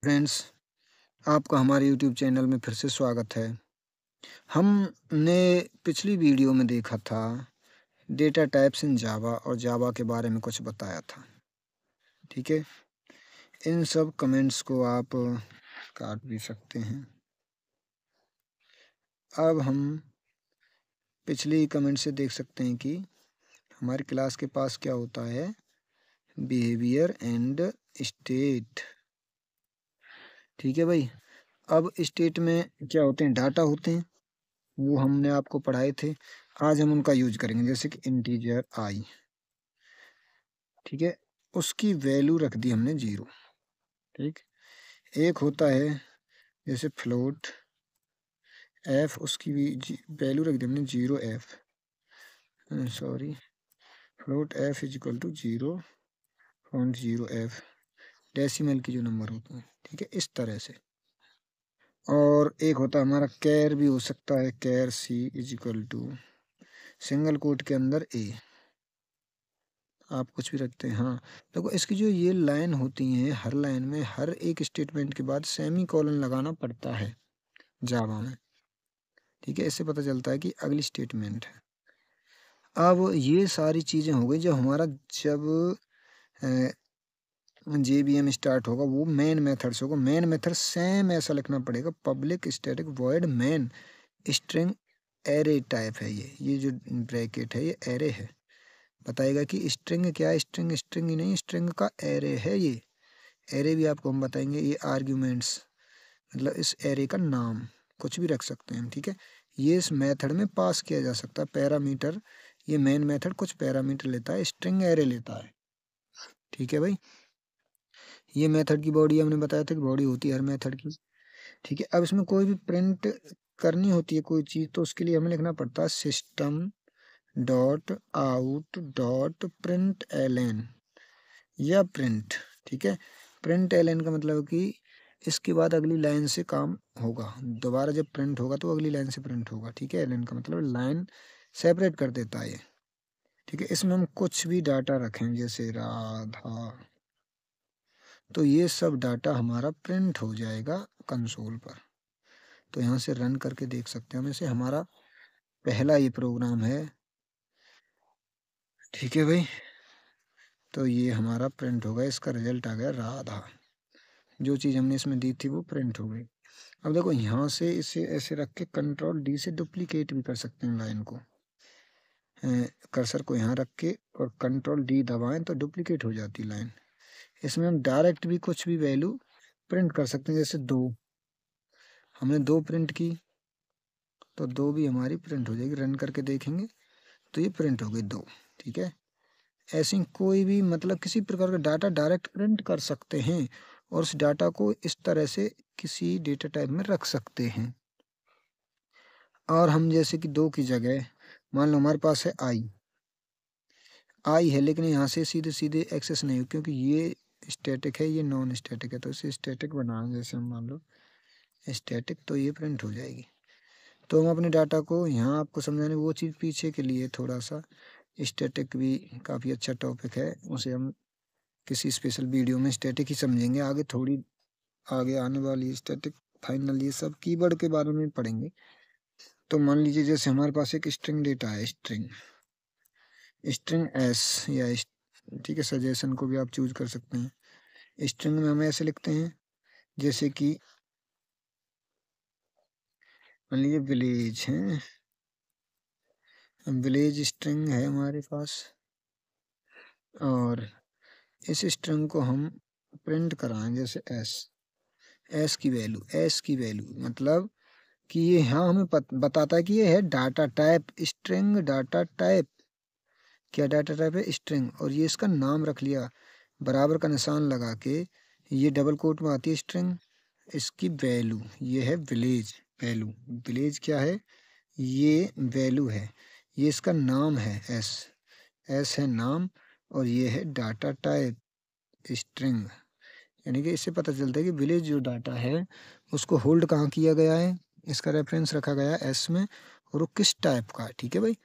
Friends, आपका हमारे YouTube channel में फिर से स्वागत है। हमने पिछली वीडियो में देखा था डेटा टाइप्स इन जावा और जावा के बारे में कुछ बताया था। ठीक है, इन सब कमेंट्स को आप काट भी सकते हैं। अब हम पिछली कमेंट से देख सकते हैं कि हमारी क्लास के पास क्या होता है, बिहेवियर एंड स्टेट। ठीक है भाई। अब स्टेट में क्या होते हैं, डाटा होते हैं, वो हमने आपको पढ़ाए थे। आज हम उनका यूज करेंगे, जैसे कि इंटीजर आई। ठीक है, उसकी वैल्यू रख दी हमने 0। ठीक, एक होता है जैसे फ्लोट एफ, उसकी भी वैल्यू रख दी हमने 0f। Sorry, float F is equal to 0.0f, decimal की जो नंबर होते हैं। ठीक है, इस तरह से। और एक होता है हमारा कैर, भी हो सकता है char c is equal to single quote के अंदर ए। आप कुछ भी रखते हैं। हाँ, देखो इसकी जो ये लाइन होती हैं, हर लाइन में हर एक स्टेटमेंट के बाद सेमी कॉलन लगाना पड़ता है जावा में। ठीक है, इससे पता चलता है कि अगली स्टेटमेंट है। अब ये सारी चीज़ें हो गई, जब हमारा जब JVM स्टार्ट होगा, वो मेन मेथड से होगा। मेन मेथड सेम ऐसा लिखना पड़ेगा, public static void main string array type है। ये जो ब्रैकेट है ये एरे है। बताएगा कि स्ट्रिंग क्या है। स्ट्रिंग स्ट्रिंग ही नहीं, स्ट्रिंग का एरे है ये। एरे भी आपको हम बताएंगे। ये आर्ग्यूमेंट्स मतलब इस एरे का नाम कुछ भी रख सकते हैं हम। ठीक है, ये इस मेथड में पास किया जा सकता है पैरामीटर। ये मेन मेथड कुछ पैरामीटर लेता है, स्ट्रिंग एरे लेता है। ठीक है भाई, ये मेथड की बॉडी हमने बताया था कि बॉडी होती है हर मेथड की। ठीक है, अब इसमें कोई भी प्रिंट करनी होती है कोई चीज़, तो उसके लिए हमें लिखना पड़ता है system dot out dot println या प्रिंट। ठीक है, प्रिंट एलन का मतलब कि इसके बाद अगली लाइन से काम होगा। दोबारा जब प्रिंट होगा तो अगली लाइन से प्रिंट होगा। ठीक है, एलन का मतलब लाइन सेपरेट कर देता है ये। ठीक है, इसमें हम कुछ भी डाटा रखें जैसे राधा, तो ये सब डाटा हमारा प्रिंट हो जाएगा कंसोल पर। तो यहाँ से रन करके देख सकते हैं हम इसे। हमारा पहला ये प्रोग्राम है। ठीक है भाई, तो ये हमारा प्रिंट हो गया, इसका रिजल्ट आ गया राधा। जो चीज़ हमने इसमें दी थी वो प्रिंट हो गई। अब देखो यहाँ से इसे ऐसे रख के कंट्रोल डी से डुप्लीकेट भी कर सकते हैं लाइन को। कर्सर को यहाँ रख के और कंट्रोल डी दबाएं तो डुप्लीकेट हो जाती लाइन। इसमें हम डायरेक्ट भी कुछ भी वैल्यू प्रिंट कर सकते हैं, जैसे 2 हमने 2 प्रिंट की तो 2 भी हमारी प्रिंट हो जाएगी। रन करके देखेंगे तो ये प्रिंट हो गई 2। ठीक है, ऐसे ही कोई भी मतलब किसी प्रकार का डाटा डायरेक्ट प्रिंट कर सकते हैं और उस डाटा को इस तरह से किसी डेटा टाइप में रख सकते हैं। और हम जैसे कि 2 की जगह मान लो हमारे पास है आई है, लेकिन यहाँ से सीधे सीधे एक्सेस नहीं हो, क्योंकि ये स्टैटिक है, ये नॉन स्टैटिक है। तो इसे स्टैटिक बनाएं, जैसे हम मान लो स्टैटिक, तो ये प्रिंट हो जाएगी। तो हम अपने डाटा को यहाँ आपको समझाने वो चीज़ पीछे के लिए थोड़ा सा, स्टैटिक भी काफ़ी अच्छा टॉपिक है, उसे हम किसी स्पेशल वीडियो में स्टैटिक ही समझेंगे। आगे थोड़ी आगे आने वाली स्टैटिक फाइनल ये सब कीवर्ड के बारे में पढ़ेंगे। तो मान लीजिए जैसे हमारे पास एक स्ट्रिंग डेटा है, स्ट्रिंग स्ट्रिंग एस या ठीक है, सजेशन को भी आप चूज कर सकते हैं। स्ट्रिंग में हम ऐसे लिखते हैं जैसे कि मान लीजिए विलेज है, विलेज स्ट्रिंग है हमारे पास, और इस स्ट्रिंग को हम प्रिंट कराएं जैसे एस की वैल्यू मतलब कि ये यहाँ हमें बताता है कि ये है data type, string data type. क्या डाटा टाइप है? स्ट्रिंग। और ये इसका नाम रख लिया बराबर का निशान लगा के, ये डबल कोट में आती है स्ट्रिंग। इसकी वैल्यू ये है विलेज वैल्यू। विलेज क्या है? ये वैल्यू है। ये इसका नाम है एस है नाम, और ये है डाटा टाइप स्ट्रिंग। यानी कि इससे पता चलता है कि विलेज जो डाटा है उसको होल्ड कहाँ किया गया है, इसका रेफरेंस रखा गया है एस में, और वो किस टाइप का है। ठीक है भाई,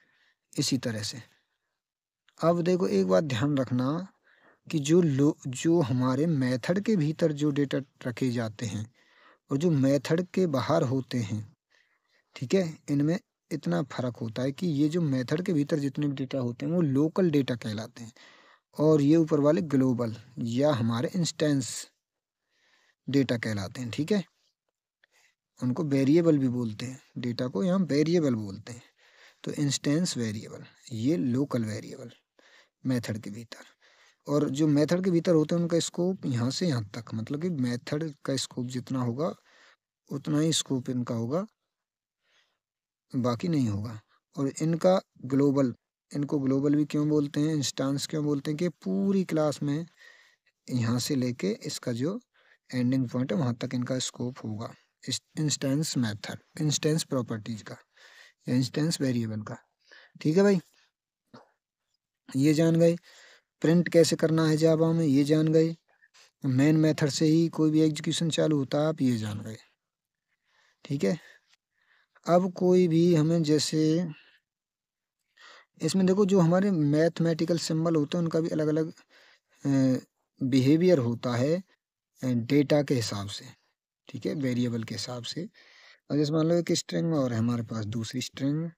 इसी तरह से। अब देखो एक बात ध्यान रखना कि जो हमारे मेथड के भीतर जो डेटा रखे जाते हैं और जो मेथड के बाहर होते हैं, ठीक है, इनमें इतना फ़र्क होता है कि ये जो मेथड के भीतर जितने भी डेटा होते हैं वो लोकल डेटा कहलाते हैं, और ये ऊपर वाले ग्लोबल या हमारे इंस्टेंस डेटा कहलाते हैं। ठीक है, उनको वेरिएबल भी बोलते हैं, डेटा को यहाँ वेरिएबल बोलते हैं। तो इंस्टेंस वेरिएबल, ये लोकल वेरिएबल मेथड के भीतर, और जो मेथड के भीतर होते हैं उनका स्कोप यहाँ से यहाँ तक, मतलब कि मेथड का स्कोप जितना होगा उतना ही स्कोप इनका होगा, बाकी नहीं होगा। और इनका ग्लोबल, इनको ग्लोबल भी क्यों बोलते हैं, इंस्टेंस क्यों बोलते हैं, कि पूरी क्लास में यहाँ से लेके इसका जो एंडिंग पॉइंट है वहाँ तक इनका स्कोप होगा। इंस्टेंस मेथड, इंस्टेंस प्रॉपर्टीज का या इंस्टेंस वेरिएबल का। ठीक है भाई, ये जान गए। प्रिंट कैसे करना है जावा में, ये जान गए। मेन मेथड से ही कोई भी एग्जीक्यूशन चालू होता है, आप ये जान गए। ठीक है, अब कोई भी हमें जैसे इसमें देखो जो हमारे मैथमेटिकल सिंबल होते हैं उनका भी अलग अलग बिहेवियर होता है डेटा के हिसाब से। ठीक है, वेरिएबल के हिसाब से। और जैसे मान लो एक स्ट्रिंग और है हमारे पास, दूसरी string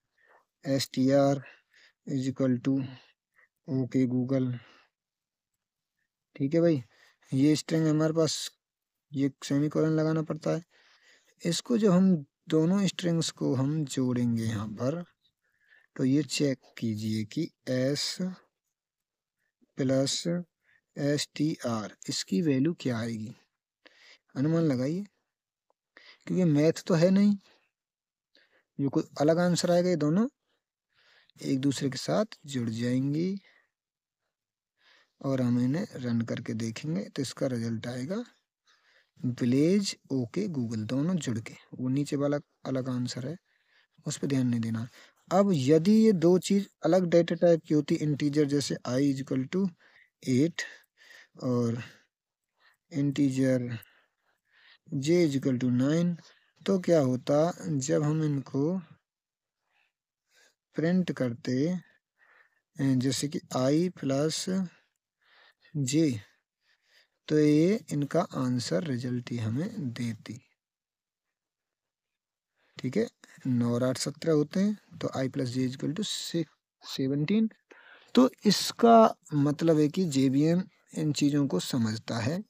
str is equal to okay Google. ठीक है भाई, ये स्ट्रिंग हमारे पास, ये सेमीकोलन लगाना पड़ता है। इसको जो हम दोनों स्ट्रिंग्स को हम जोड़ेंगे यहाँ पर, तो ये चेक कीजिए कि s प्लस str इसकी वैल्यू क्या आएगी, अनुमान लगाइए, क्योंकि मैथ तो है नहीं, जो कोई अलग आंसर आएगा ये दोनों एक दूसरे के साथ जुड़ जाएंगी और हम इन्हें रन करके देखेंगे तो इसका रिजल्ट आएगा विलेज ओके गूगल, दोनों जुड़ के। वो नीचे वाला अलग आंसर है, उस पर ध्यान नहीं देना। अब यदि ये दो चीज अलग डेटा टाइप की होती, इंटीजर जैसे i इज इक्वल टू 8 और integer j is equal to 9, तो क्या होता, जब हम इनको प्रिंट करते जैसे कि i प्लस j, तो ये इनका आंसर रिजल्ट ही हमें देती। ठीक है, 9 और 8 17 होते हैं, तो i plus J equal to 17। तो इसका मतलब है कि JVM इन चीज़ों को समझता है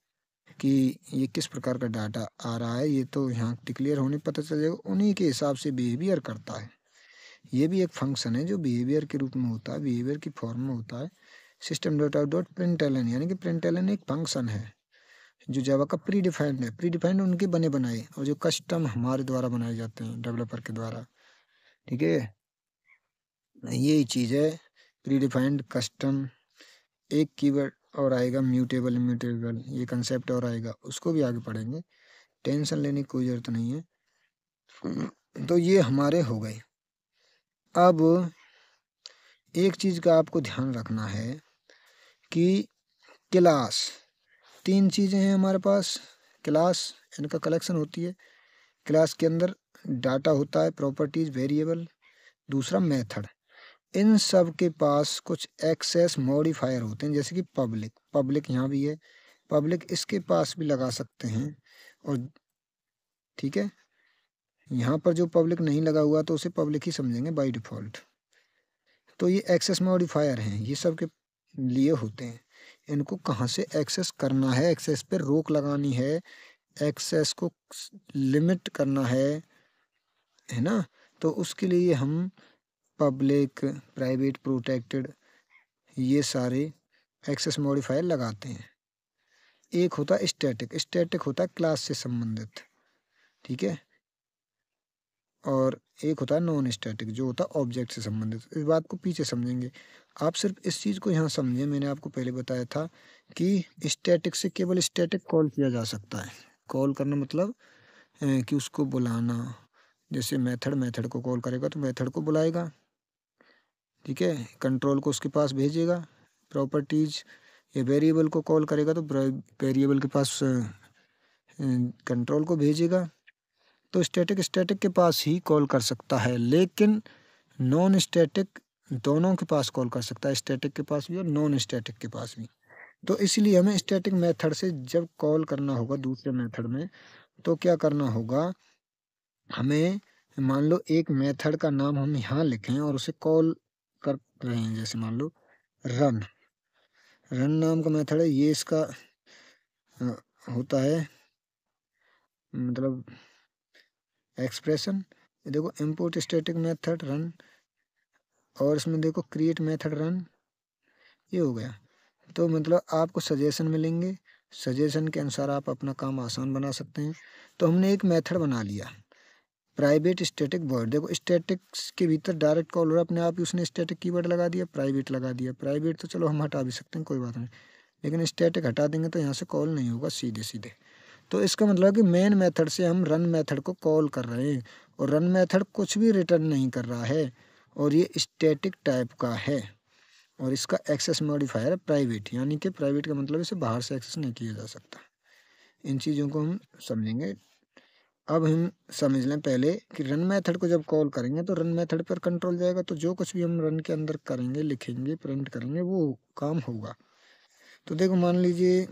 कि ये किस प्रकार का डाटा आ रहा है, ये तो यहाँ डिक्लेयर होने पता चल जाएगा, उन्हीं के हिसाब से बिहेवियर करता है। ये भी एक फंक्शन है जो बिहेवियर के रूप में होता है, बिहेवियर की फॉर्म में होता है। System dot out dot println, यानी कि प्रिंटलन एक फंक्शन है जो जावा का प्री डिफाइंड है। प्री डिफाइंड उनके बने बनाए, और जो कस्टम हमारे द्वारा बनाए जाते हैं डेवलपर के द्वारा। ठीक है, यही चीज़ है प्री डिफाइंड कस्टम। एक कीवर्ड और आएगा म्यूटेबल, इम्यूटेबल, ये कंसेप्ट और आएगा, उसको भी आगे पढ़ेंगे, टेंशन लेने की कोई ज़रूरत नहीं है। तो ये हमारे हो गए। अब एक चीज़ का आपको ध्यान रखना है कि क्लास, 3 चीज़ें हैं हमारे पास। क्लास, इनका कलेक्शन होती है। क्लास के अंदर डाटा होता है, प्रॉपर्टीज, वेरिएबल, दूसरा मेथड। इन सब के पास कुछ एक्सेस मॉडिफायर होते हैं, जैसे कि पब्लिक, पब्लिक यहाँ भी है, पब्लिक इसके पास भी लगा सकते हैं। और ठीक है, यहाँ पर जो पब्लिक नहीं लगा हुआ तो उसे पब्लिक ही समझेंगे बाय डिफ़ॉल्ट। तो ये एक्सेस मॉडिफायर हैं, ये सब के लिए होते हैं। इनको कहाँ से एक्सेस करना है, एक्सेस पे रोक लगानी है, एक्सेस को लिमिट करना है ना, तो उसके लिए हम पब्लिक, प्राइवेट, प्रोटेक्टेड, ये सारे एक्सेस मॉडिफायर लगाते हैं। एक होता है स्टैटिक, स्टैटिक होता है क्लास से संबंधित। ठीक है, और एक होता है नॉन स्टैटिक, जो होता है ऑब्जेक्ट से संबंधित। इस बात को पीछे समझेंगे, आप सिर्फ इस चीज़ को यहाँ समझें। मैंने आपको पहले बताया था कि स्टैटिक से केवल स्टैटिक कॉल किया जा सकता है। कॉल करना मतलब कि उसको बुलाना, जैसे मेथड, मेथड को कॉल करेगा तो मेथड को बुलाएगा। ठीक है, कंट्रोल को उसके पास भेजेगा, प्रॉपर्टीज या वेरिएबल को कॉल करेगा तो वेरिएबल के पास कंट्रोल को भेजेगा। तो स्टैटिक स्टैटिक के पास ही कॉल कर सकता है, लेकिन नॉन स्टैटिक दोनों के पास कॉल कर सकता है, स्टैटिक के पास भी और नॉन स्टैटिक के पास भी। तो इसलिए हमें स्टैटिक मेथड से जब कॉल करना होगा दूसरे मेथड में, तो क्या करना होगा, हमें मान लो एक मेथड का नाम हम यहाँ लिखें और उसे कॉल कर रहे हैं, जैसे मान लो रन, रन नाम का मेथड है ये, इसका होता है मतलब एक्सप्रेशन। देखो इंपोर्ट स्टैटिक मेथड रन, और इसमें देखो क्रिएट मेथड रन, ये हो गया। तो मतलब आपको सजेशन मिलेंगे, सजेशन के अनुसार आप अपना काम आसान बना सकते हैं। तो हमने एक मेथड बना लिया प्राइवेट स्टैटिक वॉइड। देखो स्टैटिक्स के भीतर डायरेक्ट कॉल हो रहा है, अपने आप ही उसने स्टैटिक कीवर्ड लगा दिया, प्राइवेट लगा दिया। प्राइवेट तो चलो हम हटा भी सकते हैं, कोई बात नहीं, लेकिन स्टैटिक हटा देंगे तो यहाँ से कॉल नहीं होगा सीधे सीधे। तो इसका मतलब कि मेन मेथड से हम रन मेथड को कॉल कर रहे हैं, और रन मेथड कुछ भी रिटर्न नहीं कर रहा है, और ये स्टैटिक टाइप का है, और इसका एक्सेस मॉडिफायर है प्राइवेट, यानी कि प्राइवेट का मतलब इसे बाहर से एक्सेस नहीं किया जा सकता। इन चीज़ों को हम समझेंगे। अब हम समझ लें पहले कि रन मेथड को जब कॉल करेंगे तो रन मेथड पर कंट्रोल जाएगा, तो जो कुछ भी हम रन के अंदर करेंगे, लिखेंगे, प्रिंट करेंगे, वो काम होगा। तो देखो मान लीजिए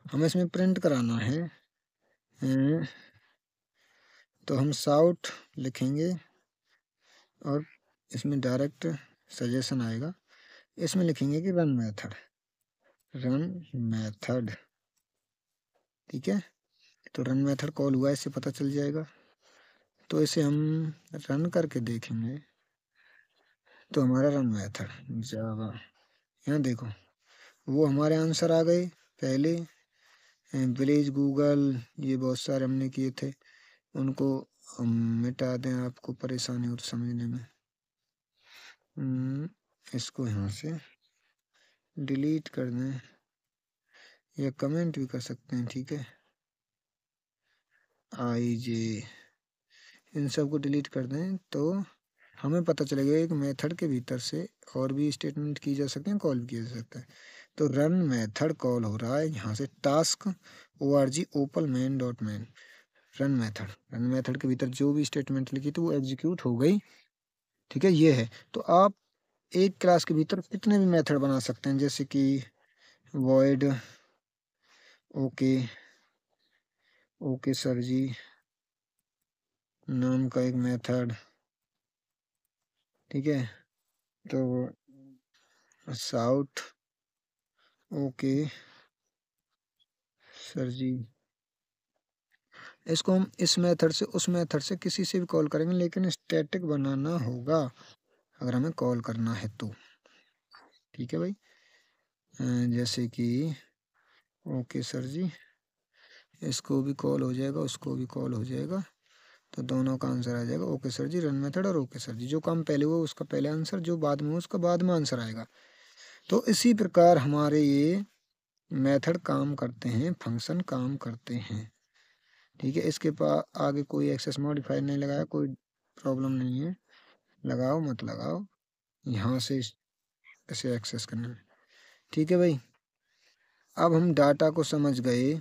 हमें इसमें प्रिंट कराना है, अ, तो हम साउट लिखेंगे और इसमें डायरेक्ट सजेशन आएगा, इसमें लिखेंगे कि रन मेथड, रन मेथड, ठीक है। तो रन मेथड कॉल हुआ, इससे पता चल जाएगा। तो इसे हम रन करके देखेंगे, तो हमारा रन मेथड जावा, यहाँ देखो वो हमारे आंसर आ गए। पहले विलेज गूगल, ये बहुत सारे हमने किए थे, उनको हम मिटा दें, आपको परेशानी हो तो समझने में। इसको यहाँ से डिलीट कर दें, या कमेंट भी कर सकते हैं, ठीक है। आई जे, इन सब को डिलीट कर दें, तो हमें पता चलेगा एक मेथड के भीतर से और भी स्टेटमेंट की जा सकते हैं, कॉल किया जा सकता है। तो रन मेथड कॉल हो रहा है यहाँ से task org open main dot main, run method, run method के भीतर जो भी स्टेटमेंट लिखी थी वो एग्जीक्यूट हो गई, ठीक है, ये है। तो आप एक क्लास के भीतर कितने भी मेथड बना सकते हैं, जैसे कि void ओके, ओके सर जी नाम का एक मेथड, ठीक है। तो साउथ ओके सर जी, इसको हम इस मेथड से उस मेथड से किसी से भी कॉल करेंगे, लेकिन स्टैटिक बनाना होगा अगर हमें कॉल करना है तो, ठीक है भाई। जैसे कि ओके सर जी, इसको भी कॉल हो जाएगा, उसको भी कॉल हो जाएगा, तो दोनों का आंसर आ जाएगा ओके सर जी रन मेथड, और ओके सर जी जो काम पहले हुआ उसका पहले आंसर, जो बाद में हो उसका बाद में आंसर आएगा। तो इसी प्रकार हमारे ये मेथड काम करते हैं, फंक्शन काम करते हैं, ठीक है। इसके पास आगे कोई एक्सेस मॉडिफायर नहीं लगाया, कोई प्रॉब्लम नहीं है, लगाओ मत लगाओ, यहाँ से इसे एक्सेस करना है, ठीक है भाई। अब हम डाटा को समझ गए,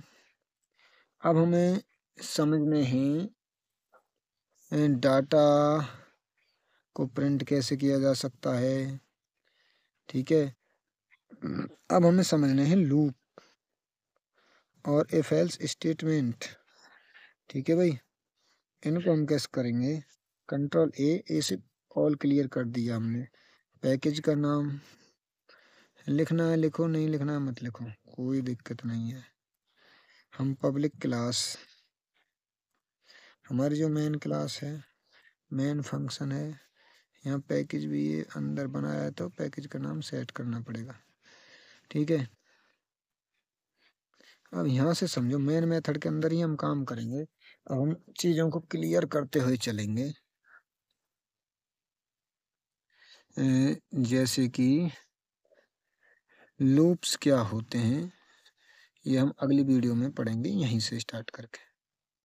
अब हमें समझने हैं डाटा को प्रिंट कैसे किया जा सकता है, ठीक है। अब हमें समझने हैं लूप और इफ एल्स स्टेटमेंट, ठीक है भाई। इनको हम कैसे करेंगे, कंट्रोल ए से ऑल क्लियर कर दिया हमने। पैकेज का नाम लिखना है लिखो, नहीं लिखना है मत लिखो, कोई दिक्कत नहीं है। हम पब्लिक क्लास, हमारी जो मेन क्लास है, मेन फंक्शन है, यहाँ पैकेज भी ये अंदर बनाया है, तो पैकेज का नाम सेट करना पड़ेगा, ठीक है। अब यहाँ से समझो मेन मेथड के अंदर ही हम काम करेंगे। अब हम चीज़ों को क्लियर करते हुए चलेंगे, जैसे कि लूप्स क्या होते हैं, ये हम अगली वीडियो में पढ़ेंगे, यहीं से स्टार्ट करके।